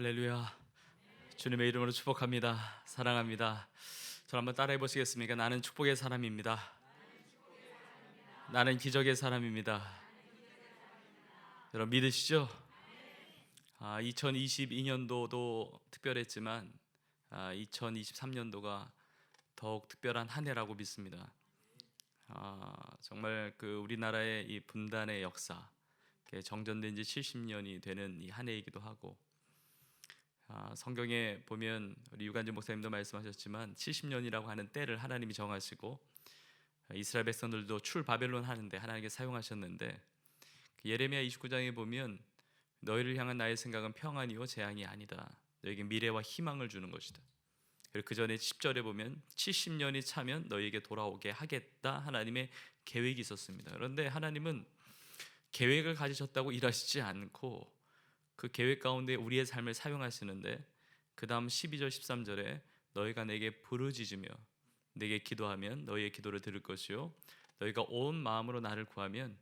할렐루야. 주님의 이름으로 축복합니다. 사랑합니다. 저를 한번 따라해 보시겠습니까? 나는 축복의 사람입니다. 나는 기적의 사람입니다. 여러분 믿으시죠? 2022년도도 특별했지만 2023년도가 더욱 특별한 한 해라고 믿습니다. 정말 우리나라의 이 분단의 역사, 정전된 지 70년이 되는 이 한 해이기도 하고, 성경에 보면 우리 유관진 목사님도 말씀하셨지만 70년이라고 하는 때를 하나님이 정하시고 이스라엘 백성들도 출 바벨론 하는데 하나님께 사용하셨는데, 예레미야 29장에 보면 너희를 향한 나의 생각은 평안이요 재앙이 아니다. 너에게 미래와 희망을 주는 것이다. 그리고 그 전에 10절에 보면 70년이 차면 너희에게 돌아오게 하겠다. 하나님의 계획이 있었습니다. 그런데 하나님은 계획을 가지셨다고 일하시지 않고 그 계획 가운데 우리의 삶을 사용하시는데, 그 다음 12절 13절에 너희가 내게 부르짖으며 내게 기도하면 너희의 기도를 들을 것이요 너희가 온 마음으로 나를 구하면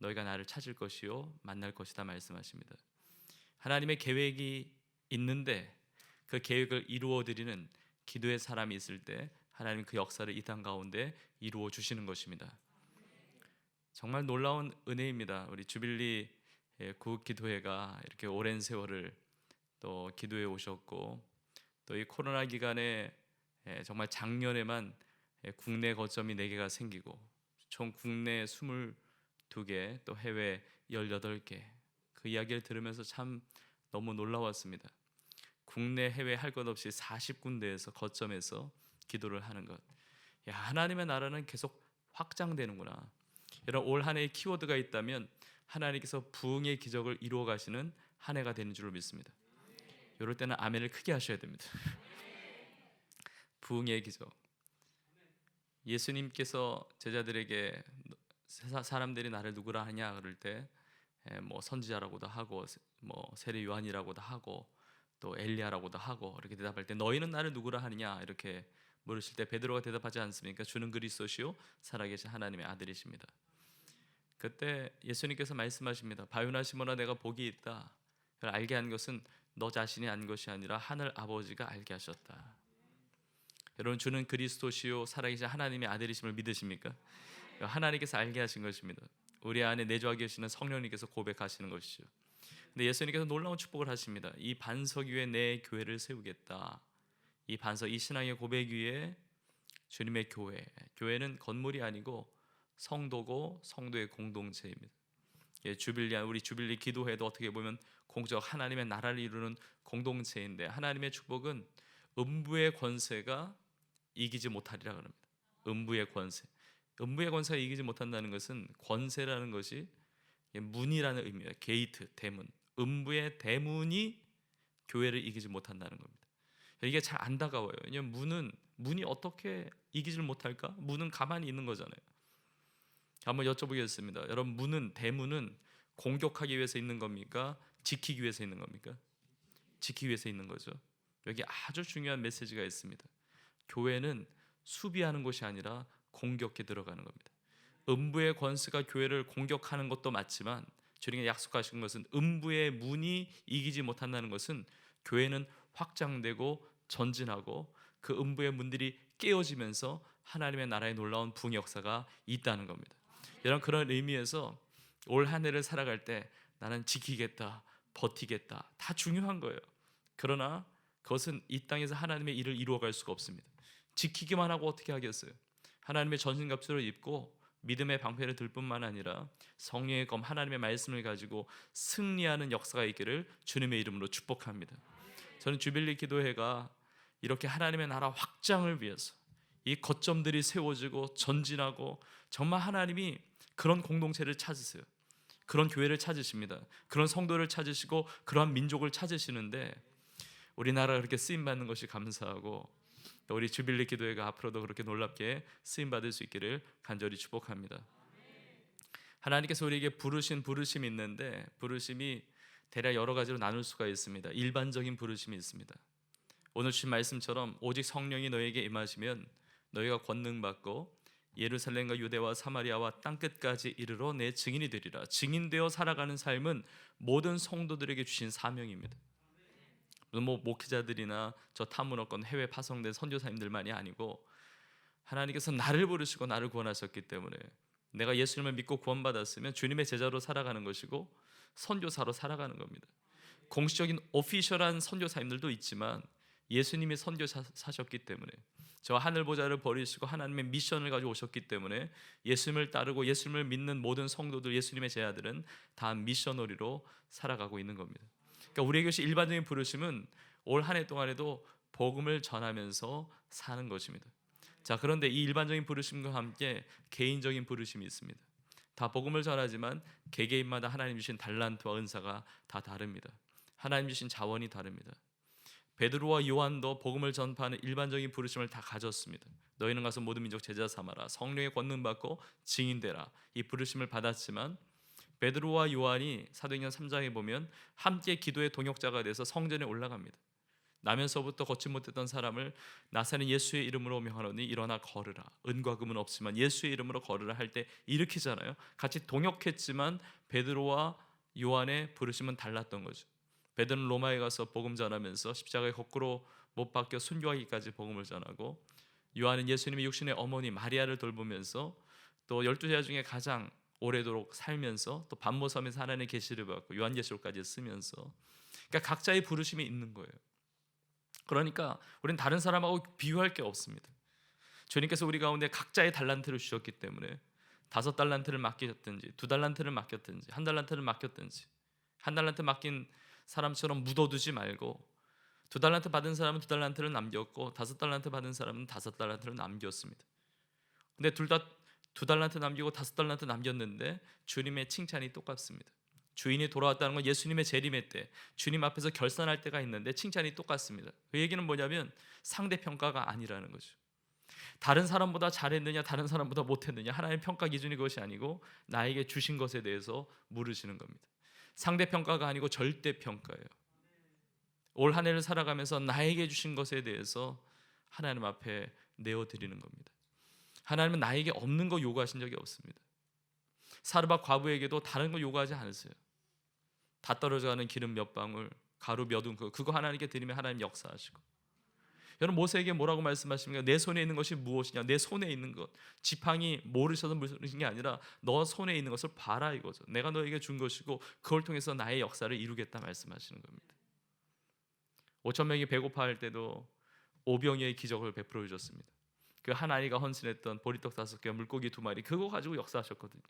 너희가 나를 찾을 것이요 만날 것이다 말씀하십니다. 하나님의 계획이 있는데 그 계획을 이루어 드리는 기도의 사람이 있을 때 하나님 그 역사를 이 땅 가운데 이루어 주시는 것입니다. 정말 놀라운 은혜입니다. 우리 주빌리 구기도회가 이렇게 오랜 세월을 또 기도해 오셨고, 또 이 코로나 기간에 정말 작년에만 국내 거점이 4개가 생기고 총 국내 22개 또 해외 18개, 그 이야기를 들으면서 참 너무 놀라웠습니다. 국내 해외 할 것 없이 40군데에서 거점에서 기도를 하는 것, 야, 하나님의 나라는 계속 확장되는구나. 여러분, 올 한 해의 키워드가 있다면 하나님께서 부흥의 기적을 이루어 가시는 한 해가 되는 줄로 믿습니다. 이럴 때는 아멘을 크게 하셔야 됩니다. 부흥의 기적. 예수님께서 제자들에게 사람들이 나를 누구라 하냐 그럴 때 선지자라고도 하고 세례 요한이라고도 하고 또 엘리야라고도 하고 이렇게 대답할 때 너희는 나를 누구라 하느냐 이렇게 물으실 때 베드로가 대답하지 않습니까? 주는 그리스도시요 살아계신 하나님의 아들이십니다. 그때 예수님께서 말씀하십니다. 바요나 시몬아, 내가 복이 있다. 그걸 알게 한 것은 너 자신이 안 것이 아니라 하늘 아버지가 알게 하셨다. 여러분, 주는 그리스도시요 살아계신 하나님의 아들이심을 믿으십니까? 하나님께서 알게 하신 것입니다. 우리 안에 내주하 계시는 성령님께서 고백하시는 것이죠. 근데 예수님께서 놀라운 축복을 하십니다. 이 반석 위에 내 교회를 세우겠다. 이 반석, 이 신앙의 고백 위에 주님의 교회, 교회는 건물이 아니고 성도고 성도의 공동체입니다. 우리 주빌리 기도회도 어떻게 보면 공적 하나님의 나라를 이루는 공동체인데, 하나님의 축복은 음부의 권세가 이기지 못하리라 그럽니다. 음부의 권세가 이기지 못한다는 것은, 권세라는 것이 문이라는 의미예요. 게이트, 대문. 음부의 대문이 교회를 이기지 못한다는 겁니다. 이게 잘 안 다가와요. 왜냐하면 문이 어떻게 이기질 못할까? 문은 가만히 있는 거잖아요. 한번 여쭤보겠습니다. 여러분, 대문은 공격하기 위해서 있는 겁니까? 지키기 위해서 있는 겁니까? 지키기 위해서 있는 거죠. 여기 아주 중요한 메시지가 있습니다. 교회는 수비하는 것이 아니라 공격에 들어가는 겁니다. 음부의 권세가 교회를 공격하는 것도 맞지만, 주님이 약속하신 것은 음부의 문이 이기지 못한다는 것은 교회는 확장되고 전진하고 그 음부의 문들이 깨어지면서 하나님의 나라의 놀라운 부흥 역사가 있다는 겁니다. 여러분, 그런 의미에서 올 한 해를 살아갈 때 나는 지키겠다, 버티겠다, 다 중요한 거예요. 그러나 그것은 이 땅에서 하나님의 일을 이루어갈 수가 없습니다. 지키기만 하고 어떻게 하겠어요? 하나님의 전신갑주를 입고 믿음의 방패를 들 뿐만 아니라 성령의 검, 하나님의 말씀을 가지고 승리하는 역사가 있기를 주님의 이름으로 축복합니다. 저는 주빌리 기도회가 이렇게 하나님의 나라 확장을 위해서 이 거점들이 세워지고 전진하고, 정말 하나님이 그런 공동체를 찾으세요. 그런 교회를 찾으십니다. 그런 성도를 찾으시고 그러한 민족을 찾으시는데, 우리나라가 그렇게 쓰임받는 것이 감사하고, 우리 주빌리 기도회가 앞으로도 그렇게 놀랍게 쓰임받을 수 있기를 간절히 축복합니다. 하나님께서 우리에게 부르신 부르심이 있는데, 부르심이 대략 여러 가지로 나눌 수가 있습니다. 일반적인 부르심이 있습니다. 오늘 주신 말씀처럼 오직 성령이 너에게 임하시면 너희가 권능받고 예루살렘과 유대와 사마리아와 땅끝까지 이르러 내 증인이 되리라. 증인되어 살아가는 삶은 모든 성도들에게 주신 사명입니다. 물론 뭐 목회자들이나 저 탐문어권 해외 파송된 선교사님들만이 아니고 하나님께서 나를 부르시고 나를 구원하셨기 때문에 내가 예수님을 믿고 구원받았으면 주님의 제자로 살아가는 것이고 선교사로 살아가는 겁니다. 공식적인 오피셜한 선교사님들도 있지만 예수님이 선교사셨기 때문에 저 하늘 보좌를 버리시고 하나님의 미션을 가지고 오셨기 때문에 예수님을 따르고 예수님을 믿는 모든 성도들, 예수님의 제자들은 다 미셔너리로 살아가고 있는 겁니다. 그러니까 우리의 것이 일반적인 부르심은 올 한 해 동안에도 복음을 전하면서 사는 것입니다. 자, 그런데 이 일반적인 부르심과 함께 개인적인 부르심이 있습니다. 다 복음을 전하지만 개개인마다 하나님 주신 달란트와 은사가 다 다릅니다. 하나님 주신 자원이 다릅니다. 베드로와 요한도 복음을 전파하는 일반적인 부르심을 다 가졌습니다. 너희는 가서 모든 민족 제자 삼아라, 성령의 권능 받고 증인되라, 이 부르심을 받았지만 베드로와 요한이 사도행전 3장에 보면 함께 기도의 동역자가 돼서 성전에 올라갑니다. 나면서부터 걷지 못했던 사람을 나사렛 예수의 이름으로 명하노니 일어나 걸으라, 은과 금은 없지만 예수의 이름으로 걸으라 할 때 일으키잖아요. 같이 동역했지만 베드로와 요한의 부르심은 달랐던 거죠. 베드로는 로마에 가서 복음 전하면서 십자가에 거꾸로 못 박혀 순교하기까지 복음을 전하고, 요한은 예수님의 육신의 어머니 마리아를 돌보면서 또 12제자 중에 가장 오래도록 살면서 또 반모섬에서 하나님의 계시를 받고 요한계시록까지 쓰면서, 그러니까 각자의 부르심이 있는 거예요. 그러니까 우리는 다른 사람하고 비교할 게 없습니다. 주님께서 우리 가운데 각자의 달란트를 주셨기 때문에 5달란트를 맡기셨든지 2달란트를 맡겼든지 1달란트를 맡겼든지, 1달란트 맡긴 사람처럼 묻어두지 말고 2달란트 받은 사람은 2달란트를 남겼고 5달란트 받은 사람은 5달란트를 남겼습니다. 근데 둘 다 2달란트 남기고 5달란트 남겼는데 주님의 칭찬이 똑같습니다. 주인이 돌아왔다는 건 예수님의 재림의 때 주님 앞에서 결산할 때가 있는데 칭찬이 똑같습니다. 그 얘기는 뭐냐면 상대평가가 아니라는 거죠. 다른 사람보다 잘했느냐 다른 사람보다 못했느냐 하나님의 평가 기준이 그것이 아니고 나에게 주신 것에 대해서 물으시는 겁니다. 상대평가가 아니고 절대평가예요. 올 한 해를 살아가면서 나에게 주신 것에 대해서 하나님 앞에 내어드리는 겁니다. 하나님은 나에게 없는 거 요구하신 적이 없습니다. 사르밧 과부에게도 다른 거 요구하지 않으세요. 다 떨어져가는 기름 몇 방울, 가루 몇 웅, 그거 하나님께 드리면 하나님 역사하시고. 여러분 모세에게 뭐라고 말씀하십니까? 내 손에 있는 것이 무엇이냐? 내 손에 있는 것, 지팡이 모르셔서 물으신 게 아니라 너 손에 있는 것을 봐라 이거죠. 내가 너에게 준 것이고 그걸 통해서 나의 역사를 이루겠다 말씀하시는 겁니다. 5천 명이 배고파할 때도 오병이어의 기적을 베풀어 주셨습니다. 그 한 아이가 헌신했던 보리떡 5개, 물고기 2마리, 그거 가지고 역사하셨거든요.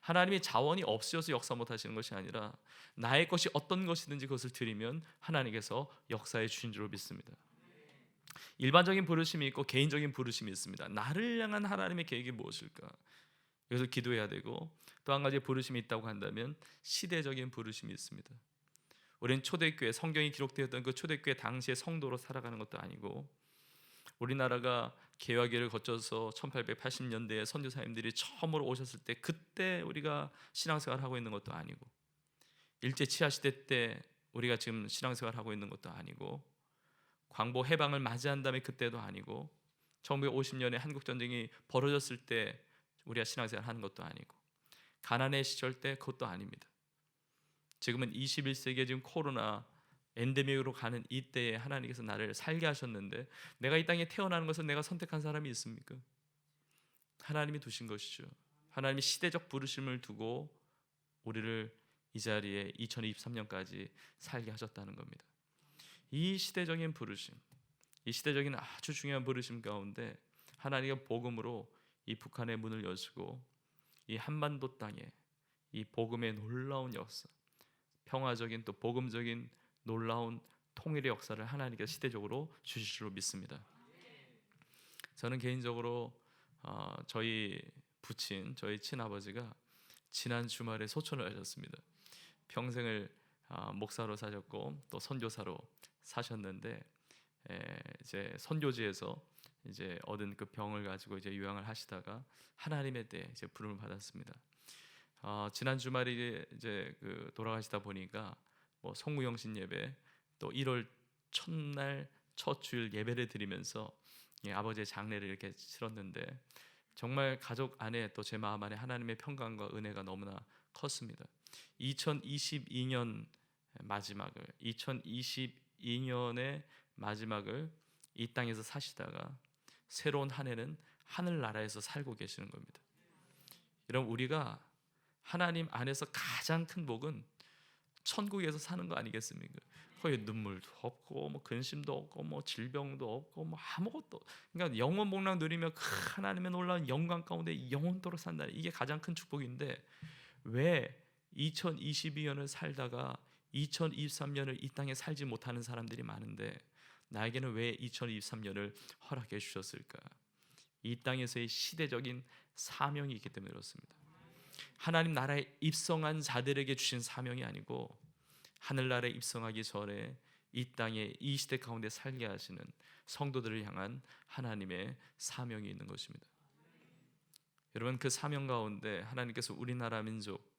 하나님이 자원이 없으셔서 역사 못하시는 것이 아니라 나의 것이 어떤 것이든지 그것을 드리면 하나님께서 역사해 주신 줄로 믿습니다. 일반적인 부르심이 있고 개인적인 부르심이 있습니다. 나를 향한 하나님의 계획이 무엇일까? 그래서 기도해야 되고, 또 한 가지 부르심이 있다고 한다면 시대적인 부르심이 있습니다. 우리는 초대교회, 성경이 기록되었던 그 초대교회 당시의 성도로 살아가는 것도 아니고, 우리나라가 개화기를 거쳐서 1880년대에 선교사님들이 처음으로 오셨을 때 그때 우리가 신앙생활을 하고 있는 것도 아니고, 일제 치하 시대 때 우리가 지금 신앙생활을 하고 있는 것도 아니고, 광복 해방을 맞이한 다음에 그때도 아니고, 1950년에 한국전쟁이 벌어졌을 때 우리가 신앙생활을 하는 것도 아니고, 가난의 시절 때 그것도 아닙니다. 지금은 21세기에 지금 코로나 엔데믹으로 가는 이때에 하나님께서 나를 살게 하셨는데, 내가 이 땅에 태어나는 것은 내가 선택한 사람이 있습니까? 하나님이 두신 것이죠. 하나님이 시대적 부르심을 두고 우리를 이 자리에 2023년까지 살게 하셨다는 겁니다. 이 시대적인 부르심, 이 시대적인 아주 중요한 부르심 가운데 하나님의 복음으로 이 북한의 문을 여시고 이 한반도 땅에 이 복음의 놀라운 역사, 평화적인 또 복음적인 놀라운 통일의 역사를 하나님께서 시대적으로 주실 줄로 믿습니다. 저는 개인적으로 저희 부친, 저희 친아버지가 지난 주말에 소천을 하셨습니다. 평생을 목사로 사셨고 또 선교사로 사셨는데, 이제 선교지에서 이제 얻은 그 병을 가지고 이제 유양을 하시다가 하나님의 때 이제 부름을 받았습니다. 지난 주말에 이제 그 돌아가시다 보니까 뭐 송구영신 예배, 또 1월 첫날 첫 주일 예배를 드리면서 아버지의 장례를 이렇게 치렀는데, 정말 가족 안에 또 제 마음 안에 하나님의 평강과 은혜가 너무나 컸습니다. 2022년 마지막을 2022 2022년의 마지막을 이 땅에서 사시다가 새로운 한 해는 하늘나라에서 살고 계시는 겁니다. 여러분, 우리가 하나님 안에서 가장 큰 복은 천국에서 사는 거 아니겠습니까? 거기 눈물도 없고 뭐 근심도 없고 뭐 질병도 없고 뭐 아무것도, 그러니까 영원 복락 누리며 그 하나님의 놀라운 영광 가운데 영원토록 산다. 이게 가장 큰 축복인데 왜 2022년을 살다가 2023년을 이 땅에 살지 못하는 사람들이 많은데 나에게는 왜 2023년을 허락해 주셨을까? 이 땅에서의 시대적인 사명이 있기 때문에 그렇습니다. 하나님 나라에 입성한 자들에게 주신 사명이 아니고 하늘나라에 입성하기 전에 이 땅에 이 시대 가운데 살게 하시는 성도들을 향한 하나님의 사명이 있는 것입니다. 여러분, 그 사명 가운데 하나님께서 우리나라 민족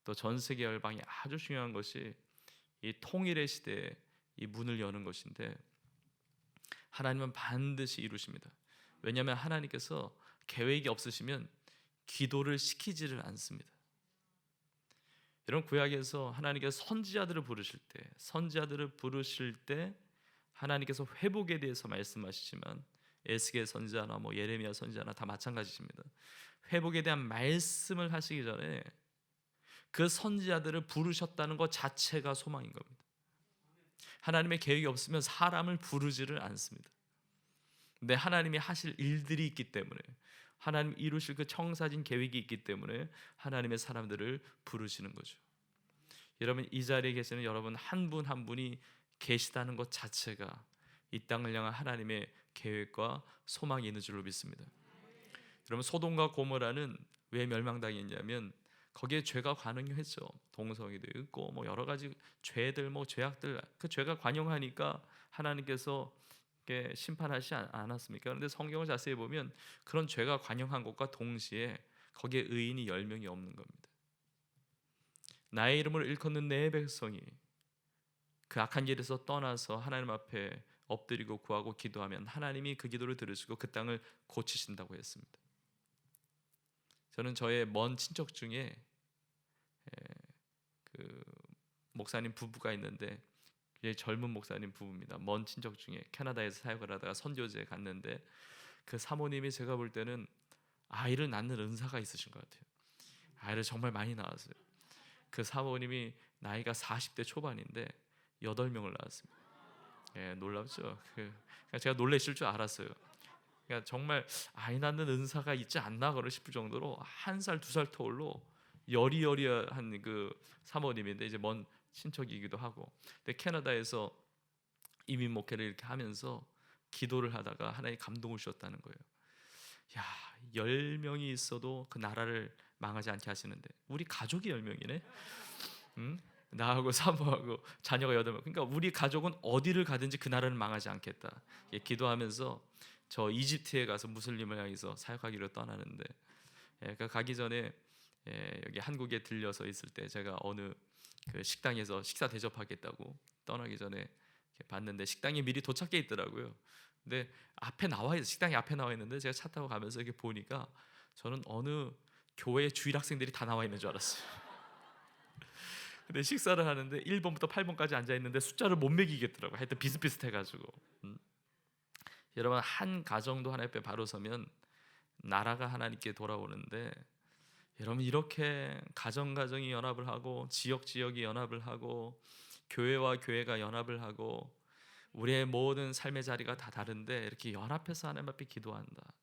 또 전 세계 열방이 아주 중요한 것이 이 통일의 시대에 이 문을 여는 것인데 하나님은 반드시 이루십니다. 왜냐하면 하나님께서 계획이 없으시면 기도를 시키지를 않습니다. 여러분, 구약에서 하나님께서 선지자들을 부르실 때 하나님께서 회복에 대해서 말씀하시지만 에스겔 선지자나 뭐 예레미야 선지자나 다 마찬가지입니다. 회복에 대한 말씀을 하시기 전에 그 선지자들을 부르셨다는 것 자체가 소망인 겁니다. 하나님의 계획이 없으면 사람을 부르지를 않습니다. 근데 하나님이 하실 일들이 있기 때문에, 하나님 이루실 그 청사진 계획이 있기 때문에 하나님의 사람들을 부르시는 거죠. 여러분, 이 자리에 계시는 여러분 한 분 한 분이 계시다는 것 자체가 이 땅을 향한 하나님의 계획과 소망이 있는 줄로 믿습니다. 여러분, 소돔과 고모라는 왜 멸망당했냐면 거기에 죄가 관영했죠. 동성이도 있고 뭐 여러 가지 죄들, 뭐 죄악들, 그 죄가 관영하니까 하나님께서 심판하지 않았습니까? 그런데 성경을 자세히 보면 그런 죄가 관영한 것과 동시에 거기에 의인이 10명이 없는 겁니다. 나의 이름을 일컫는 내 백성이 그 악한 길에서 떠나서 하나님 앞에 엎드리고 구하고 기도하면 하나님이 그 기도를 들으시고 그 땅을 고치신다고 했습니다. 저는 저의 먼 친척 중에 그 목사님 부부가 있는데 젊은 목사님 부부입니다. 먼 친척 중에 캐나다에서 사역을 하다가 선교지에 갔는데 그 사모님이 제가 볼 때는 아이를 낳는 은사가 있으신 것 같아요. 아이를 정말 많이 낳았어요. 그 사모님이 나이가 40대 초반인데 8명을 낳았습니다. 놀랍죠? 제가 놀라실 줄 알았어요. 그러니까 정말 아이 낳는 은사가 있지 않나 싶을 정도로 1살 2살 터울로 여리여리한 그 사모님인데 이제 먼 친척이기도 하고, 근데 캐나다에서 이민 목회를 이렇게 하면서 기도를 하다가 하나님 감동을 주셨다는 거예요. 야, 10명이 있어도 그 나라를 망하지 않게 하시는데 우리 가족이 10명이네. 나하고 사모하고 자녀가 8명. 그러니까 우리 가족은 어디를 가든지 그 나라를 망하지 않겠다. 기도하면서 저 이집트에 가서 무슬림을 향해서 사역하기로 떠나는데, 그 가기 전에 여기 한국에 들려서 있을 때 제가 어느 그 식당에서 식사 대접하겠다고 떠나기 전에 봤는데 식당에 미리 도착해 있더라고요. 근데 식당이 앞에 나와 있는데 제가 차 타고 가면서 이렇게 보니까 저는 어느 교회 주일 학생들이 다 나와 있는 줄 알았어요. 근데 식사를 하는데 1번부터 8번까지 앉아 있는데 숫자를 못 매기겠더라고요. 하여튼 비슷비슷해가지고. 여러분, 한 가정도 하나님 앞에 바로 서면 나라가 하나님께 돌아오는데, 여러분 이렇게 가정이 연합을 하고 지역이 연합을 하고 교회와 교회가 연합을 하고 우리의 모든 삶의 자리가 다 다른데 이렇게 연합해서 하나님 앞에 기도한다.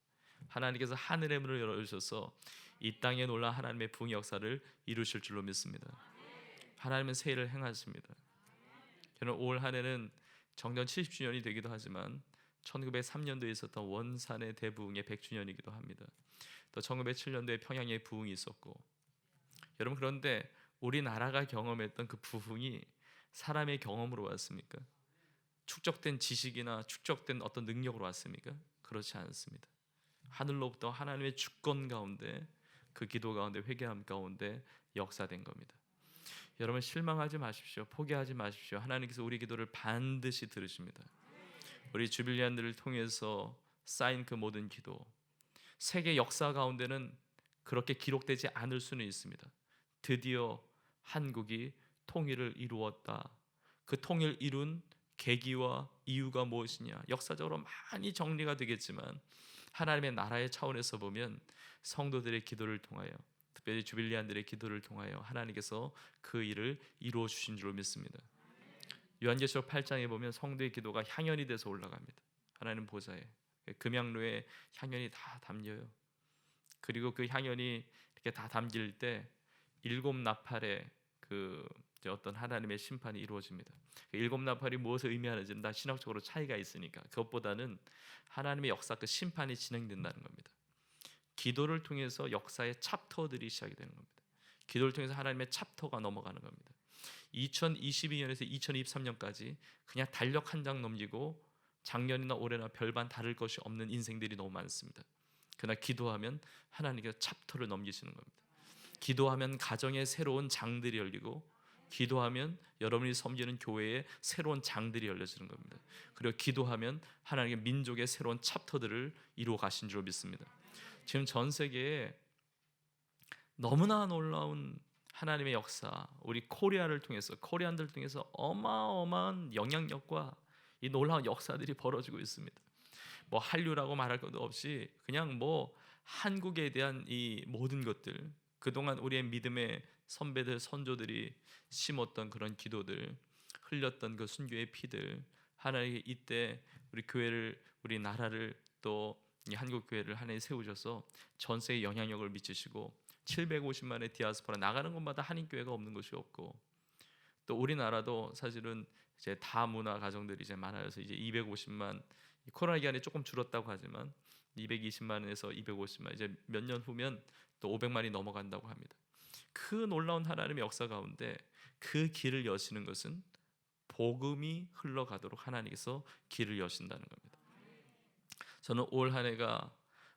하나님께서 하늘의 문을 열어주셔서 이 땅에 놀라 하나님의 부흥 역사를 이루실 줄로 믿습니다. 하나님은 새 일을 행하십니다. 여러분, 올 한 해는 정전 70주년이 되기도 하지만 1903년도에 있었던 원산의 대부흥의 100주년이기도 합니다. 또 1907년도에 평양에 부흥이 있었고, 여러분 그런데 우리나라가 경험했던 그 부흥이 사람의 경험으로 왔습니까? 축적된 지식이나 축적된 어떤 능력으로 왔습니까? 그렇지 않습니다. 하늘로부터 하나님의 주권 가운데, 그 기도 가운데, 회개함 가운데 역사된 겁니다. 여러분 실망하지 마십시오. 포기하지 마십시오. 하나님께서 우리 기도를 반드시 들으십니다. 우리 주빌리안들을 통해서 쌓인 그 모든 기도, 세계 역사 가운데는 그렇게 기록되지 않을 수는 있습니다. 드디어 한국이 통일을 이루었다. 그 통일 이룬 계기와 이유가 무엇이냐, 역사적으로 많이 정리가 되겠지만 하나님의 나라의 차원에서 보면 성도들의 기도를 통하여, 특별히 주빌리안들의 기도를 통하여 하나님께서 그 일을 이루어 주신 줄로 믿습니다. 요한계시록 8장에 보면 성도의 기도가 향연이 돼서 올라갑니다. 하나님 보좌에 금향로에 향연이 다 담겨요. 그리고 그 향연이 이렇게 다 담길 때 일곱 나팔의 그 어떤 하나님의 심판이 이루어집니다. 그 일곱 나팔이 무엇을 의미하는지는 다 신학적으로 차이가 있으니까 그것보다는 하나님의 역사, 그 심판이 진행된다는 겁니다. 기도를 통해서 역사의 챕터들이 시작이 되는 겁니다. 기도를 통해서 하나님의 챕터가 넘어가는 겁니다. 2022년에서 2023년까지 그냥 달력 한 장 넘기고 작년이나 올해나 별반 다를 것이 없는 인생들이 너무 많습니다. 그러나 기도하면 하나님께서 챕터를 넘기시는 겁니다. 기도하면 가정의 새로운 장들이 열리고, 기도하면 여러분이 섬기는 교회에 새로운 장들이 열려지는 겁니다. 그리고 기도하면 하나님의 민족의 새로운 챕터들을 이루어 가신 줄 믿습니다. 지금 전 세계에 너무나 놀라운 하나님의 역사, 우리 코리아를 통해서, 코리안들을 통해서 어마어마한 영향력과 이 놀라운 역사들이 벌어지고 있습니다. 뭐 한류라고 말할 것도 없이 그냥 뭐 한국에 대한 이 모든 것들, 그동안 우리의 믿음의 선배들, 선조들이 심었던 그런 기도들, 흘렸던 그 순교의 피들, 하나님이 이때 우리 교회를, 우리 나라를, 또 이 한국 교회를 하나님 세우셔서 전 세계에 영향력을 미치시고 750만의 디아스포라, 나가는 곳마다 한인 교회가 없는 곳이 없고, 또 우리나라도 사실은 이제 다문화 가정들이 이제 많아져서 이제 250만, 코로나 기간에 조금 줄었다고 하지만 220만에서 250만, 이제 몇 년 후면 또 500만이 넘어간다고 합니다. 그 놀라운 하나님의 역사 가운데 그 길을 여시는 것은 복음이 흘러가도록 하나님께서 길을 여신다는 겁니다. 저는 올 한 해가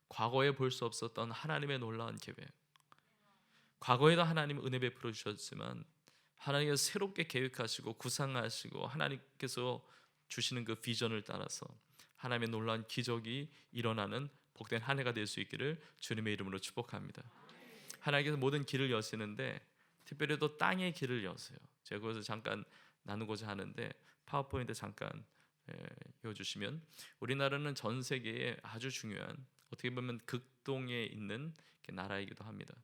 과거에 볼 수 없었던 하나님의 놀라운 계획, 과거에도 하나님 은혜 베풀어 주셨지만 하나님께서 새롭게 계획하시고 구상하시고 하나님께서 주시는 그 비전을 따라서 하나님의 놀라운 기적이 일어나는 복된 한 해가 될 수 있기를 주님의 이름으로 축복합니다. 하나님께서 모든 길을 여시는데 특별히 또 땅의 길을 여세요. 제가 그것을 잠깐 나누고자 하는데 파워포인트 잠깐 해주시면, 우리나라는 전 세계에 아주 중요한, 어떻게 보면 극동에 있는 나라이기도 합니다.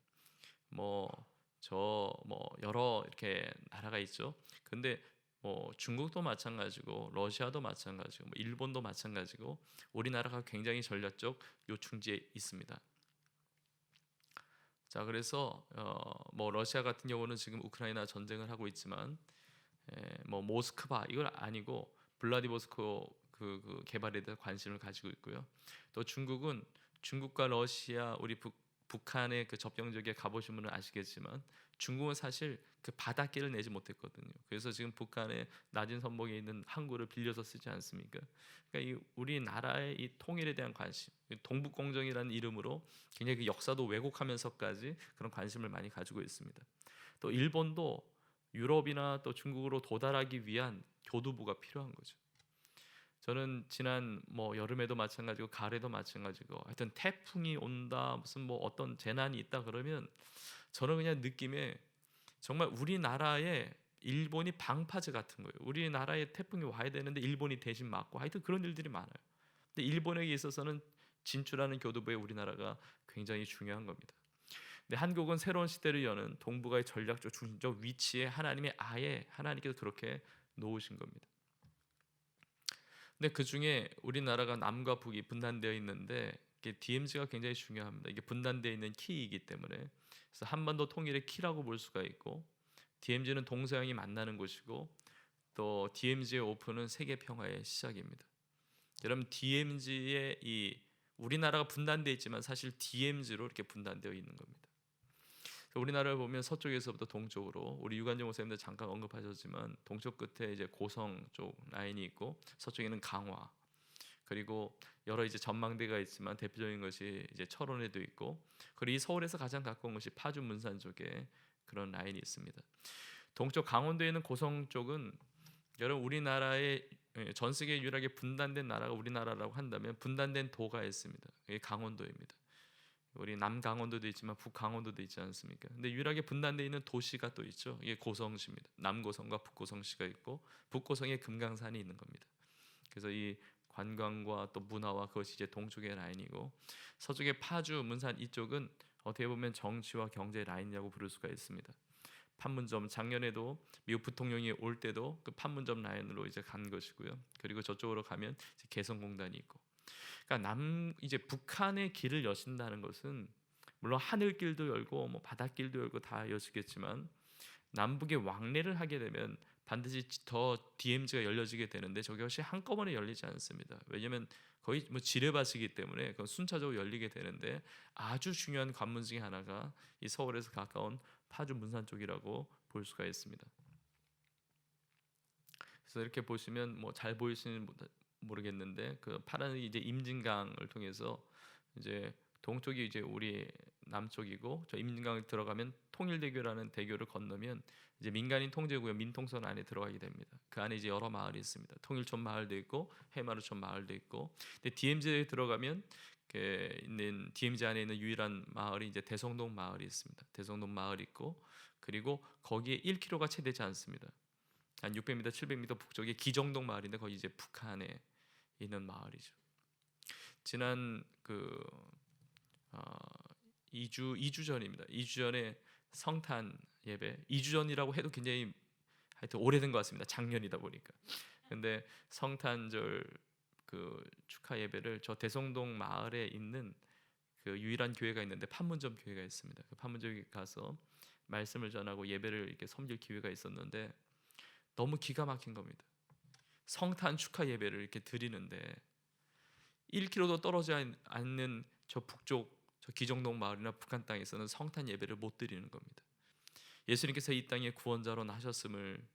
여러 이렇게 나라가 있죠. 근데 중국도 마찬가지고 러시아도 마찬가지고 일본도 마찬가지고 우리나라가 굉장히 전략적 요충지에 있습니다. 자, 그래서 러시아 같은 경우는 지금 우크라이나 전쟁을 하고 있지만 모스크바 이걸 아니고 블라디보스토크 그 개발에 대해 관심을 가지고 있고요. 또 중국은, 중국과 러시아, 우리 북한의 그 접경 지역에 가보신 분은 아시겠지만 중국은 사실 그 바닷길을 내지 못했거든요. 그래서 지금 북한의 낮은 선봉에 있는 항구를 빌려서 쓰지 않습니까? 그러니까 우리나라의 이 통일에 대한 관심, 동북공정이라는 이름으로 굉장히 그 역사도 왜곡하면서까지 그런 관심을 많이 가지고 있습니다. 또 일본도 유럽이나 또 중국으로 도달하기 위한 교두보가 필요한 거죠. 저는 지난 여름에도 마찬가지고 가을에도 마찬가지고 하여튼 태풍이 온다, 무슨 어떤 재난이 있다 그러면 저는 그냥 느낌에 정말 우리나라에 일본이 방파제 같은 거예요. 우리나라에 태풍이 와야 되는데 일본이 대신 막고, 하여튼 그런 일들이 많아요. 근데 일본에게 있어서는 진출하는 교두보에 우리나라가 굉장히 중요한 겁니다. 근데 한국은 새로운 시대를 여는 동북아의 전략적 중심적 위치에 하나님께서 그렇게 놓으신 겁니다. 근데 그 중에 우리나라가 남과 북이 분단되어 있는데 이게 DMZ가 굉장히 중요합니다. 이게 분단되어 있는 키이기 때문에, 그래서 한반도 통일의 키라고 볼 수가 있고, DMZ는 동서양이 만나는 곳이고, 또 DMZ의 오픈은 세계 평화의 시작입니다. 여러분, DMZ의 우리나라가 분단되어 있지만 사실 DMZ로 이렇게 분단되어 있는 겁니다. 우리나라를 보면 서쪽에서부터 동쪽으로, 우리 유관정 목사님도 잠깐 언급하셨지만 동쪽 끝에 이제 고성 쪽 라인이 있고 서쪽에는 강화, 그리고 여러 이제 전망대가 있지만 대표적인 것이 이제 철원에도 있고, 그리고 이 서울에서 가장 가까운 것이 파주 문산 쪽에 그런 라인이 있습니다. 동쪽 강원도에 있는 고성 쪽은 여러분 우리나라의 전 세계 유일하게 분단된 나라가 우리나라라고 한다면 분단된 도가 있습니다. 이게 강원도입니다. 우리 남강원도도 있지만 북강원도도 있지 않습니까? 근데 유일하게 분단되어 있는 도시가 또 있죠. 이게 고성시입니다. 남고성과 북고성시가 있고 북고성에 금강산이 있는 겁니다. 그래서 이 관광과 또 문화와 그것이 이제 동쪽의 라인이고, 서쪽의 파주, 문산 이쪽은 어떻게 보면 정치와 경제 라인이라고 부를 수가 있습니다. 판문점, 작년에도 미국 부통령이 올 때도 그 판문점 라인으로 이제 간 것이고요. 그리고 저쪽으로 가면 이제 개성공단이 있고. 그러니까 이제 북한의 길을 여신다는 것은 물론 하늘길도 열고 뭐 바닷길도 열고 다 여시겠지만, 남북의 왕래를 하게 되면 반드시 더 DMZ가 열려지게 되는데 저것이 한꺼번에 열리지 않습니다. 왜냐하면 거의 뭐 지뢰밭이기 때문에 그 순차적으로 열리게 되는데, 아주 중요한 관문 중에 하나가 이 서울에서 가까운 파주 문산 쪽이라고 볼 수가 있습니다. 그래서 이렇게 보시면 뭐 잘 보이시는 모르겠는데, 그 파란 이제 임진강을 통해서 이제 동쪽이 이제 우리 남쪽이고, 저 임진강을 들어가면 통일대교라는 대교를 건너면 이제 민간인 통제구역 민통선 안에 들어가게 됩니다. 그 안에 이제 여러 마을이 있습니다. 통일촌 마을도 있고 해마루촌 마을도 있고. 근데 DMZ에 들어가면 있는 DMZ 안에 있는 유일한 마을이 이제 대성동 마을이 있습니다. 대성동 마을 있고, 그리고 거기에 1km가 채 되지 않습니다. 한 600m, 700m 북쪽에 기정동 마을인데 거기 이제 북한에 있는 마을이죠. 지난 그 2주 전입니다. 2주 전에 성탄 예배, 2주 전이라고 해도 굉장히 하여튼 오래된 것 같습니다. 작년이다 보니까. 근데 성탄절 그 축하 예배를 저 대성동 마을에 있는 그 유일한 교회가 있는데 판문점 교회가 있습니다. 그 판문점에 가서 말씀을 전하고 예배를 이렇게 섬길 기회가 있었는데 너무 기가 막힌 겁니다. 성탄 축하 예배를 이렇게 드리는데 1km도 떨어지지 않는 저 북쪽 저 기정동 마을이나 북한 땅에서는 성탄 예배를 못 드리는 겁니다. 예수님께서 이 땅에 구원자로 나셨음을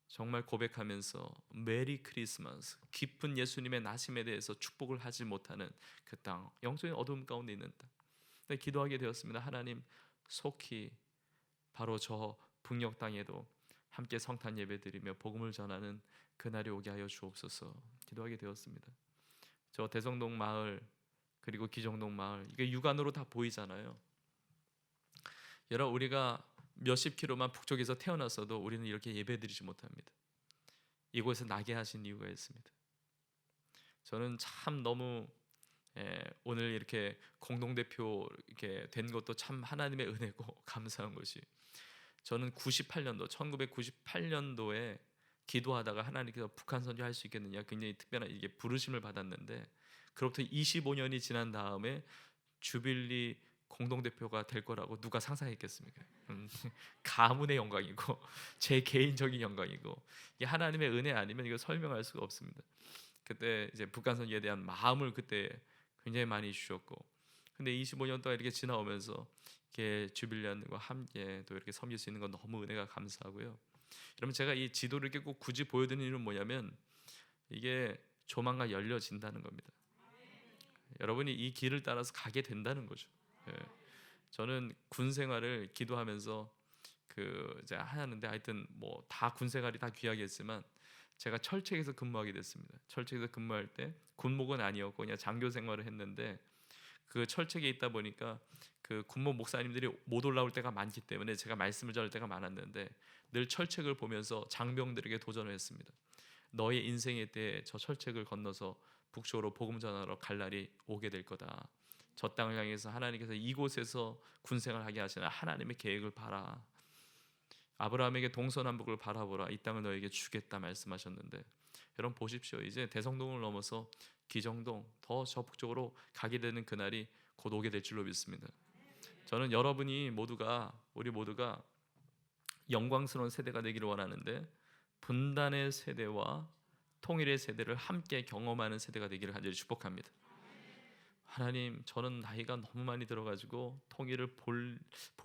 정말 고백하면서 메리 크리스마스, 깊은 예수님의 나심에 대해서 축복을 하지 못하는 그 땅, 영적인 어두움 가운데 있는 땅. 근데 기도하게 되었습니다. 하나님, 속히 바로 저 북녘 땅에도 함께 성탄 예배드리며 복음을 전하는 그날이 오게 하여 주옵소서 기도하게 되었습니다. 저 대성동 마을 그리고 기정동 마을, 이게 육안으로 다 보이잖아요. 여러분, 우리가 몇십 킬로만 북쪽에서 태어났어도 우리는 이렇게 예배드리지 못합니다. 이곳에 나게 하신 이유가 있습니다. 저는 참 너무 오늘 이렇게 공동대표 이렇게 된 것도 참 하나님의 은혜고 감사한 것이, 저는 1998년도에 기도하다가 하나님께서 북한 선교할 수 있겠느냐 굉장히 특별한 이게 부르심을 받았는데, 그로부터 25년이 지난 다음에 주빌리 공동대표가 될 거라고 누가 상상했겠습니까? 가문의 영광이고 제 개인적인 영광이고, 이게 하나님의 은혜 아니면 이거 설명할 수가 없습니다. 그때 이제 북한 선교에 대한 마음을 그때 굉장히 많이 주셨고, 근데 25년 동안 이렇게 지나오면서 이렇게 주빌리안과 함께 또 이렇게 섬길 수 있는 건 너무 은혜가 감사하고요. 여러분, 제가 이 지도를 이렇게 꼭 굳이 보여드리는 이유는 뭐냐면 이게 조만간 열려진다는 겁니다. 여러분이 이 길을 따라서 가게 된다는 거죠. 예. 저는 군 생활을 기도하면서 이제 하는데, 하여튼 뭐 다 군 생활이 다 귀하겠지만 제가 철책에서 근무하게 됐습니다. 철책에서 근무할 때 군목은 아니었고 그냥 장교 생활을 했는데, 그 철책에 있다 보니까 그 군목 목사님들이 못 올라올 때가 많기 때문에 제가 말씀을 전할 때가 많았는데, 늘 철책을 보면서 장병들에게 도전을 했습니다. 너의 인생의 때에 저 철책을 건너서 북쪽으로 복음 전하러 갈 날이 오게 될 거다. 저 땅을 향해서 하나님께서 이곳에서 군생활 하게 하시는 하나님의 계획을 봐라. 아브라함에게 동서남북을 바라보라. 이 땅을 너에게 주겠다 말씀하셨는데, 여러분 보십시오. 이제 대성동을 넘어서 기정동 더 저 북쪽으로 가게 되는 그날이 곧 오게 될 줄로 믿습니다. 저는 여러분이 우리 모두가 영광스러운 세대가 되기를 원하는데, 분단의 세대와 통일의 세대를 함께 경험하는 세대가 되기를 간절히 축복합니다. 하나님, 저는 나이가 너무 많이 들어가지고 통일을 볼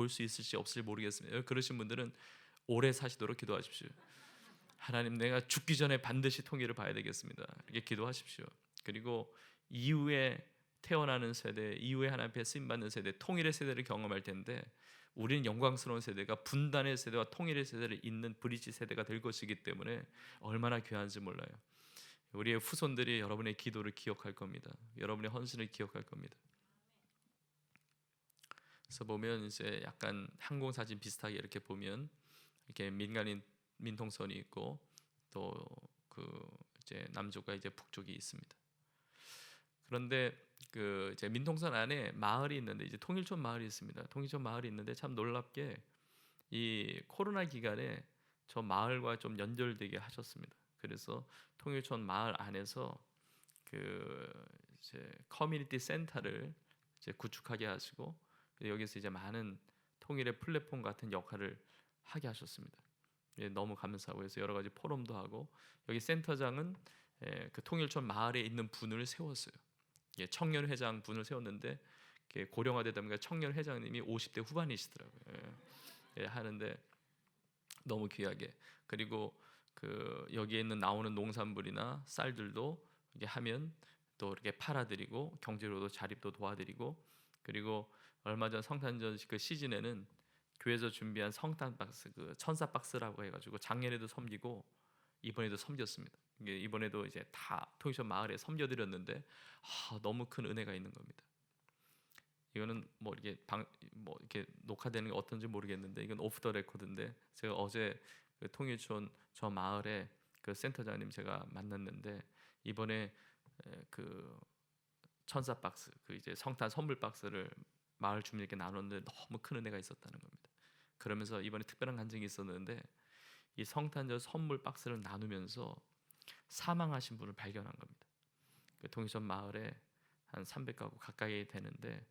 수 있을지 없을지 모르겠습니다. 그러신 분들은 오래 사시도록 기도하십시오. 하나님, 내가 죽기 전에 반드시 통일을 봐야 되겠습니다. 이렇게 기도하십시오. 그리고 이후에 태어나는 세대, 이후에 하나님 앞에 쓰임받는 세대, 통일의 세대를 경험할 텐데, 우리는 영광스러운 세대가 분단의 세대와 통일의 세대를 잇는 브리지 세대가 될 것이기 때문에 얼마나 귀한지 몰라요. 우리의 후손들이 여러분의 기도를 기억할 겁니다. 여러분의 헌신을 기억할 겁니다. 그래서 보면 이제 약간 항공 사진 비슷하게 이렇게 보면 이렇게 민간인 민통선이 있고 또 그 이제 남쪽과 이제 북쪽이 있습니다. 그런데 그 이제 민통선 안에 마을이 있는데 이제 통일촌 마을이 있습니다. 통일촌 마을이 있는데 참 놀랍게 이 코로나 기간에 저 마을과 좀 연결되게 하셨습니다. 그래서 통일촌 마을 안에서 그 이제 커뮤니티 센터를 이제 구축하게 하시고 여기서 이제 많은 통일의 플랫폼 같은 역할을 하게 하셨습니다. 예, 너무 감사하고 그래서 여러 가지 포럼도 하고 여기 센터장은 그 통일촌 마을에 있는 분을 세웠어요. 예, 청년 회장 분을 세웠는데 고령화되다 보니까 청년 회장님이 50대 후반이시더라고요. 예, 하는데 너무 귀하게 그리고 그 여기에 있는 나오는 농산물이나 쌀들도 이게 하면 또 이렇게 팔아드리고 경제로도 자립도 도와드리고 그리고 얼마 전 성탄절 그 시즌에는 교회에서 준비한 성탄 박스 그 천사 박스라고 해가지고 작년에도 섬기고 이번에도 섬겼습니다. 이게 이번에도 이제 다 통일촌 마을에 섬겨드렸는데 너무 큰 은혜가 있는 겁니다. 이거는 뭐 이렇게 뭐 이렇게 녹화되는 게 어떤지 모르겠는데 이건 오프 더 레코드인데 제가 어제 그 통일촌 저 마을에 그 센터장님 제가 만났는데 이번에 그 천사 박스 그 이제 성탄 선물 박스를 마을 주민에게 나눴는데 너무 큰 은혜가 있었다는 겁니다. 그러면서 이번에 특별한 간증이 있었는데 이 성탄절 선물 박스를 나누면서 사망하신 분을 발견한 겁니다. 그 통일촌 마을에 한 300가구 가까이 되는데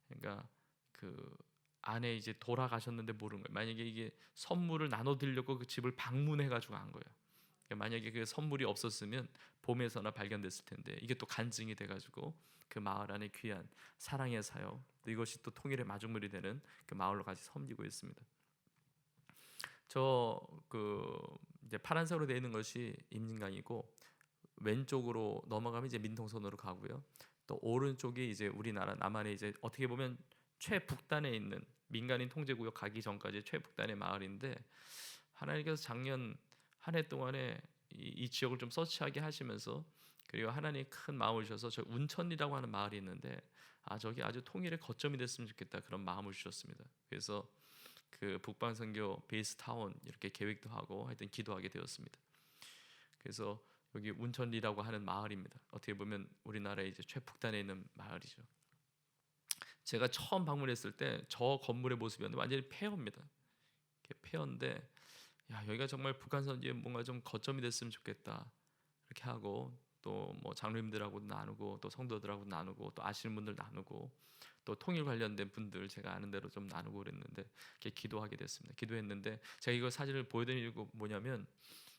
그러니까 그 안에 이제 돌아가셨는데 모르는 거예요. 만약에 이게 선물을 나눠드리려고 그 집을 방문해 가지고 간 거예요. 그러니까 만약에 그 선물이 없었으면 봄에서나 발견됐을 텐데 이게 또 간증이 돼가지고 그 마을 안에 귀한 사랑의 사역 이것이 또 통일의 마중물이 되는 그 마을로 같이 섬기고 있습니다. 저 그 이제 파란색으로 되어 있는 것이 임진강이고 왼쪽으로 넘어가면 이제 민통선으로 가고요. 또 오른쪽이 이제 우리나라 남한에 이제 어떻게 보면 최북단에 있는 민간인 통제구역 가기 전까지 최북단의 마을인데 하나님께서 작년 한 해 동안에 이 지역을 좀 서치하게 하시면서 그리고 하나님 큰 마음을 주셔서 저 운천리라고 하는 마을이 있는데 저기 아주 통일의 거점이 됐으면 좋겠다 그런 마음을 주셨습니다. 그래서 그 북방선교 베이스 타운 이렇게 계획도 하고 하여튼 기도하게 되었습니다. 그래서 여기 운천리라고 하는 마을입니다. 어떻게 보면 우리나라의 이제 최북단에 있는 마을이죠. 제가 처음 방문했을 때 저 건물의 모습이었는데 완전히 폐허입니다. 폐허인데 여기가 정말 북한 선지에 뭔가 좀 거점이 됐으면 좋겠다 이렇게 하고 또 뭐 장로님들하고도 나누고 또 성도들하고 나누고 또 아시는 분들 나누고 또 통일 관련된 분들 제가 아는 대로 좀 나누고 그랬는데 이렇게 기도하게 됐습니다. 기도했는데 제가 이거 사진을 보여드리는 이유가 뭐냐면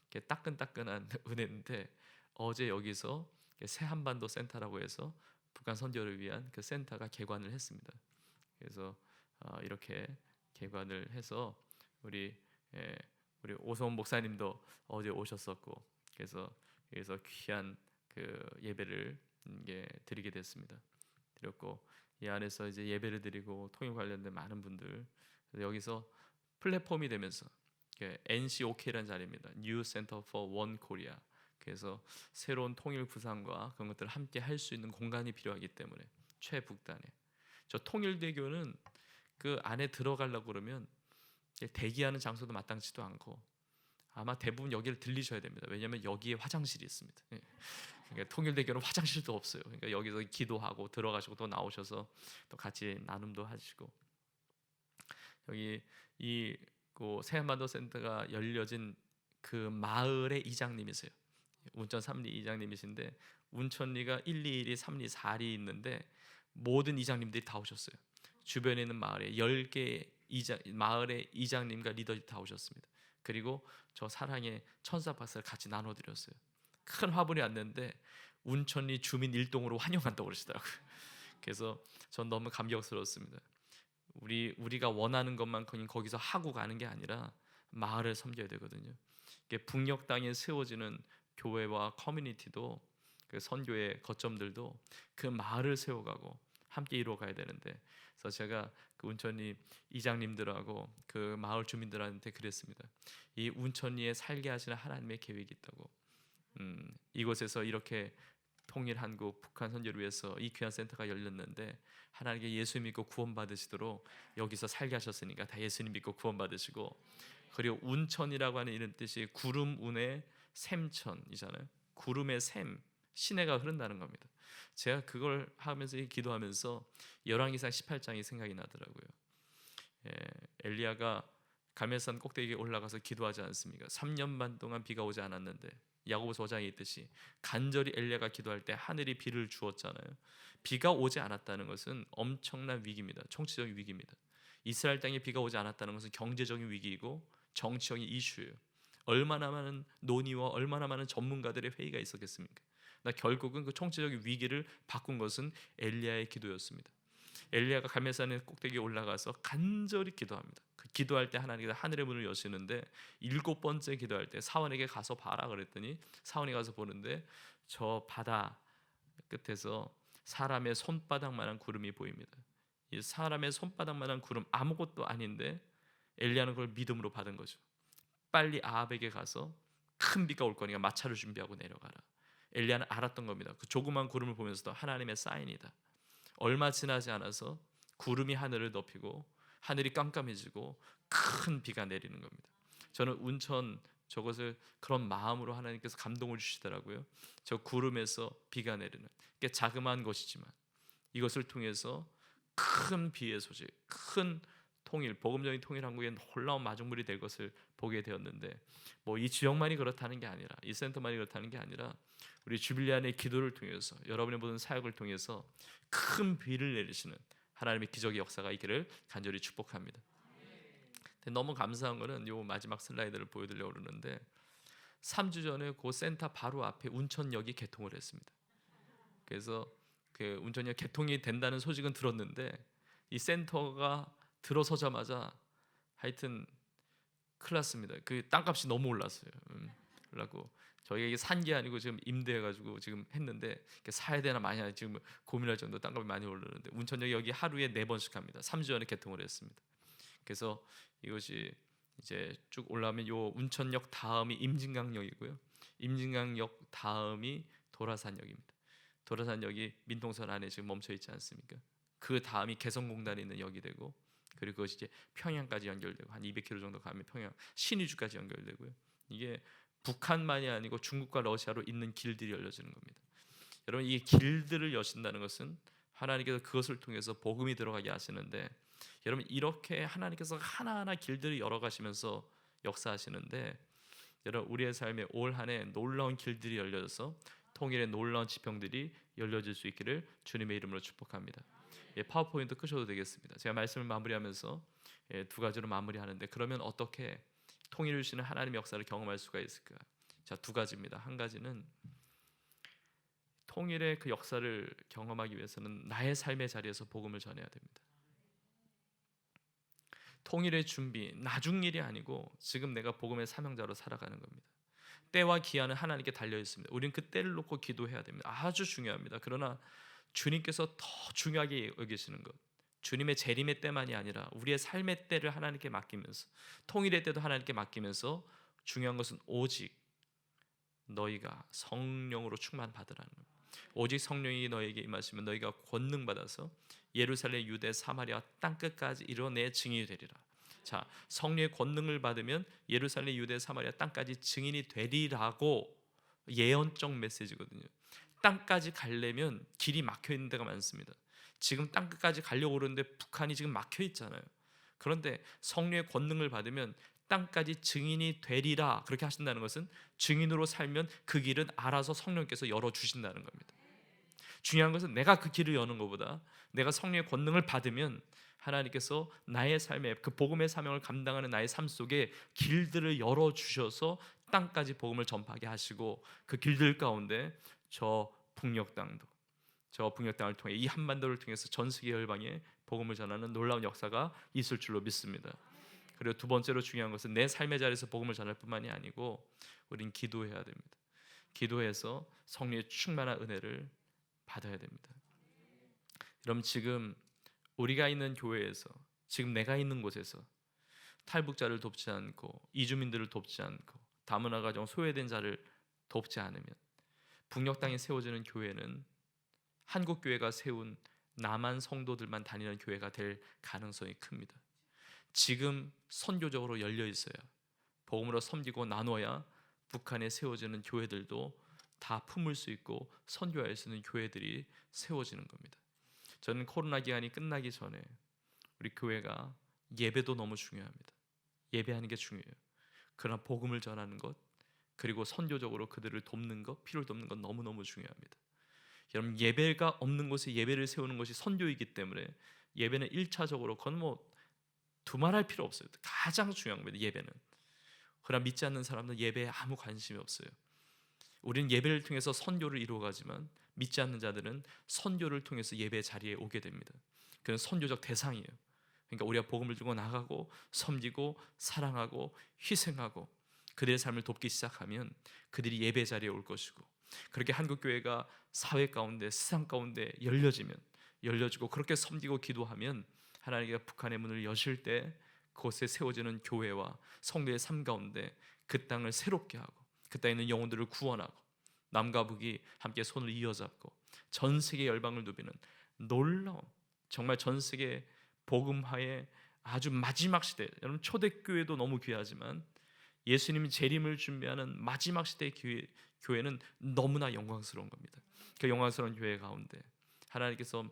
이렇게 따끈따끈한 은혜인데 어제 여기서 새 한반도 센터라고 해서 북한 선교를 위한 그 센터가 개관을 했습니다. 그래서 이렇게 개관을 해서 우리 오성훈 목사님도 어제 오셨었고 그래서 귀한 그 예배를 드리게 됐습니다. 드렸고 이 안에서 이제 예배를 드리고 통일 관련된 많은 분들 여기서 플랫폼이 되면서 NCOK라는 자리입니다. New Center for One Korea. 그래서 새로운 통일 구상과 그런 것들을 함께 할 수 있는 공간이 필요하기 때문에 최북단에 저 통일대교는 그 안에 들어가려고 그러면 대기하는 장소도 마땅치도 않고 아마 대부분 여기를 들리셔야 됩니다. 왜냐하면 여기에 화장실이 있습니다. 그러니까 통일대교는 화장실도 없어요. 그러니까 여기서 기도하고 들어가시고 또 나오셔서 또 같이 나눔도 하시고 여기 이 새한반도 센터가 열려진 그 마을의 이장님이세요. 운천 3리 이장님이신데 운천리가 1, 2, 1이 3리, 4리 있는데 모든 이장님들이 다 오셨어요. 주변에 있는 마을에 10개 마을의 이장님과 리더들이 다 오셨습니다. 그리고 저 사랑의 천사 박스를 같이 나눠드렸어요. 큰 화분이 왔는데 운천리 주민 일동으로 환영한다고 그러시더라고요. 그래서 전 너무 감격스러웠습니다. 우리가 원하는 것만 거기서 하고 가는 게 아니라 마을을 섬겨야 되거든요. 북녘 땅에 세워지는 교회와 커뮤니티도 그 선교의 거점들도 그 마을을 세워가고 함께 이루어가야 되는데 그래서 제가 그 운천리 이장님들하고 그 마을 주민들한테 그랬습니다. 이 운천리에 살게 하시는 하나님의 계획이 있다고 이곳에서 이렇게 통일 한국 북한 선교를 위해서 이 귀한 센터가 열렸는데 하나님께 예수 믿고 구원받으시도록 여기서 살게 하셨으니까 다 예수님 믿고 구원받으시고, 그리고 운천이라고 하는 이런 뜻이 구름 운의 샘천이잖아요. 구름의 샘, 시내가 흐른다는 겁니다. 제가 그걸 하면서 기도하면서 열왕기상 18장이 생각이 나더라고요. 엘리야가 갈멜산 꼭대기에 올라가서 기도하지 않습니까? 3년 반 동안 비가 오지 않았는데 야고보서 5장에 있듯이 간절히 엘리야가 기도할 때 하늘이 비를 주었잖아요. 비가 오지 않았다는 것은 엄청난 위기입니다. 총체적인 위기입니다. 이스라엘 땅에 비가 오지 않았다는 것은 경제적인 위기이고 정치적인 이슈예요. 얼마나 많은 논의와 얼마나 많은 전문가들의 회의가 있었겠습니까? 결국은 그 총체적인 위기를 바꾼 것은 엘리야의 기도였습니다. 엘리야가 갈멜산의 꼭대기에 올라가서 간절히 기도합니다. 그 기도할 때 하나님께서 하늘의 문을 여시는데 7번째 기도할 때 사원에게 가서 봐라 그랬더니 사원이 가서 보는데 저 바다 끝에서 사람의 손바닥만한 구름이 보입니다. 이 사람의 손바닥만한 구름, 아무것도 아닌데 엘리야는 그걸 믿음으로 받은 거죠. 빨리 아합에게 가서 큰 비가 올 거니까 마차를 준비하고 내려가라. 엘리야는 알았던 겁니다. 그 조그만 구름을 보면서도 하나님의 사인이다. 얼마 지나지 않아서 구름이 하늘을 덮이고 하늘이 깜깜해지고 큰 비가 내리는 겁니다. 저는 운천 저것을 그런 마음으로 하나님께서 감동을 주시더라고요. 저 구름에서 비가 내리는, 게 자그마한 것이지만 이것을 통해서 큰 비의 소식, 큰 통일, 복음적인 통일 한국에 놀라운 마중물이 될 것을 보게 되었는데, 뭐 이 지역만이 그렇다는 게 아니라, 이 센터만이 그렇다는 게 아니라 우리 주빌리안의 기도를 통해서, 여러분의 모든 사역을 통해서 큰 비를 내리시는 하나님의 기적의 역사가 있기를 간절히 축복합니다. 너무 감사한 거는 요 마지막 슬라이드를 보여드리려고 그러는데 3주 전에 그 센터 바로 앞에 운천역이 개통을 했습니다. 그래서 그 운천역 개통이 된다는 소식은 들었는데 이 센터가 들어서자마자 하여튼 큰일 났습니다. 그 땅값이 너무 올랐어요. 그래갖고 저희가 이게 산 게 아니고 지금 임대해가지고 지금 했는데 사야 되나 마냐 지금 고민할 정도 땅값이 많이 오르는데 운천역이 여기 하루에 4번씩 합니다. 3주 전에 개통을 했습니다. 그래서 이것이 이제 쭉 올라오면 요 운천역 다음이 임진강역이고요. 임진강역 다음이 도라산역입니다. 도라산역이 민통선 안에 지금 멈춰 있지 않습니까? 그 다음이 개성공단에 있는 역이 되고, 그리고 그것이 이제 평양까지 연결되고 한 200km 정도 가면 평양 신의주까지 연결되고요. 이게 북한만이 아니고 중국과 러시아로 있는 길들이 열려지는 겁니다. 여러분, 이 길들을 여신다는 것은 하나님께서 그것을 통해서 복음이 들어가게 하시는데, 여러분 이렇게 하나님께서 하나하나 길들을 열어가시면서 역사하시는데, 여러분 우리의 삶에 올 한해 놀라운 길들이 열려져서 통일의 놀라운 지평들이 열려질 수 있기를 주님의 이름으로 축복합니다. 파워포인트 끄셔도 되겠습니다. 제가 말씀을 마무리하면서 2가지로 마무리하는데, 그러면 어떻게 통일을 주시는 하나님의 역사를 경험할 수가 있을까? 자, 2가지입니다. 한 가지는 통일의 그 역사를 경험하기 위해서는 나의 삶의 자리에서 복음을 전해야 됩니다. 통일의 준비, 나중 일이 아니고 지금 내가 복음의 사명자로 살아가는 겁니다. 때와 기한은 하나님께 달려 있습니다. 우리는 그 때를 놓고 기도해야 됩니다. 아주 중요합니다. 그러나 주님께서 더 중요하게 여기시는 것, 주님의 재림의 때만이 아니라 우리의 삶의 때를 하나님께 맡기면서, 통일의 때도 하나님께 맡기면서, 중요한 것은 오직 너희가 성령으로 충만받으라는 겁니다. 오직 성령이 너에게 임하시면 너희가 권능 받아서 예루살렘, 유대, 사마리아 땅끝까지 이르러 내 증인이 되리라. 자, 성령의 권능을 받으면 예루살렘, 유대, 사마리아 땅까지 증인이 되리라고 예언적 메시지거든요. 땅까지 가려면 길이 막혀 있는 데가 많습니다. 지금 땅끝까지 가려고 그러는데 북한이 지금 막혀 있잖아요. 그런데 성령의 권능을 받으면 땅까지 증인이 되리라 그렇게 하신다는 것은 증인으로 살면 그 길은 알아서 성령께서 열어주신다는 겁니다. 중요한 것은 내가 그 길을 여는 것보다 내가 성령의 권능을 받으면 하나님께서 나의 삶에 그 복음의 사명을 감당하는 나의 삶 속에 길들을 열어주셔서 땅까지 복음을 전파하게 하시고, 그 길들 가운데 저 북녘 땅을 통해 이 한반도를 통해서 전 세계 열방에 복음을 전하는 놀라운 역사가 있을 줄로 믿습니다. 그리고 2번째로 중요한 것은 내 삶의 자리에서 복음을 전할 뿐만이 아니고 우린 기도해야 됩니다. 기도해서 성령의 충만한 은혜를 받아야 됩니다. 그럼 지금 우리가 있는 교회에서, 지금 내가 있는 곳에서 탈북자를 돕지 않고 이주민들을 돕지 않고 다문화 가정 소외된 자를 돕지 않으면 북녘 땅에 세워지는 교회는 한국 교회가 세운 남한 성도들만 다니는 교회가 될 가능성이 큽니다. 지금 선교적으로 열려 있어야, 복음으로 섬기고 나눠야 북한에 세워지는 교회들도 다 품을 수 있고 선교할 수 있는 교회들이 세워지는 겁니다. 저는 코로나 기간이 끝나기 전에 우리 교회가 예배도 너무 중요합니다. 예배하는 게 중요해요. 그러나 복음을 전하는 것, 그리고 선교적으로 그들을 돕는 것, 필요를 돕는 것 너무너무 중요합니다. 여러분, 예배가 없는 곳에 예배를 세우는 것이 선교이기 때문에 예배는 1차적으로, 그건 뭐 두말할 필요 없어요. 가장 중요한 겁니다, 예배는. 그러나 믿지 않는 사람은 예배에 아무 관심이 없어요. 우리는 예배를 통해서 선교를 이루어가지만 믿지 않는 자들은 선교를 통해서 예배 자리에 오게 됩니다. 그건 선교적 대상이에요. 그러니까 우리가 복음을 들고 나가고 섬기고 사랑하고 희생하고 그들의 삶을 돕기 시작하면 그들이 예배 자리에 올 것이고, 그렇게 한국교회가 사회 가운데, 세상 가운데 열려지고 그렇게 섬기고 기도하면 하나님께서 북한의 문을 여실 때 그곳에 세워지는 교회와 성도의 삶 가운데 그 땅을 새롭게 하고 그 땅에 있는 영혼들을 구원하고 남과 북이 함께 손을 이어잡고 전 세계 열방을 누비는 놀라운, 정말 전 세계 복음화의 아주 마지막 시대, 여러분 초대교회도 너무 귀하지만 예수님이 재림을 준비하는 마지막 시대의 교회는 너무나 영광스러운 겁니다. 그 영광스러운 교회 가운데 하나님께서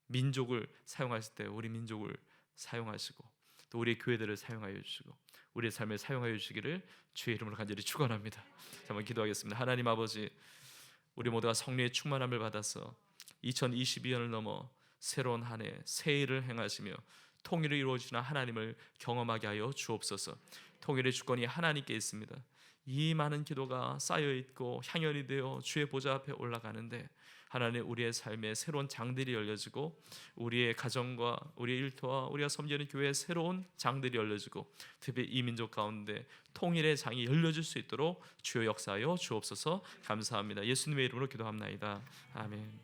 민족을 사용하실 때 우리 민족을 사용하시고 또 우리의 교회들을 사용하여 주시고 우리의 삶을 사용하여 주시기를 주의 이름으로 간절히 축원합니다. 한번 기도하겠습니다. 하나님 아버지, 우리 모두가 성령의 충만함을 받아서 2022년을 넘어 새로운 한 해 새 일을 행하시며 통일을 이루어주시는 하나님을 경험하게 하여 주옵소서. 통일의 주권이 하나님께 있습니다. 이 많은 기도가 쌓여있고 향연이 되어 주의 보좌 앞에 올라가는데 하나님, 우리의 삶에 새로운 장들이 열려지고 우리의 가정과 우리의 일터와 우리가 섬기는 교회에 새로운 장들이 열려지고 특히 이 민족 가운데 통일의 장이 열려질 수 있도록 주여 역사하여 주옵소서. 감사합니다. 예수님의 이름으로 기도합나이다. 아멘.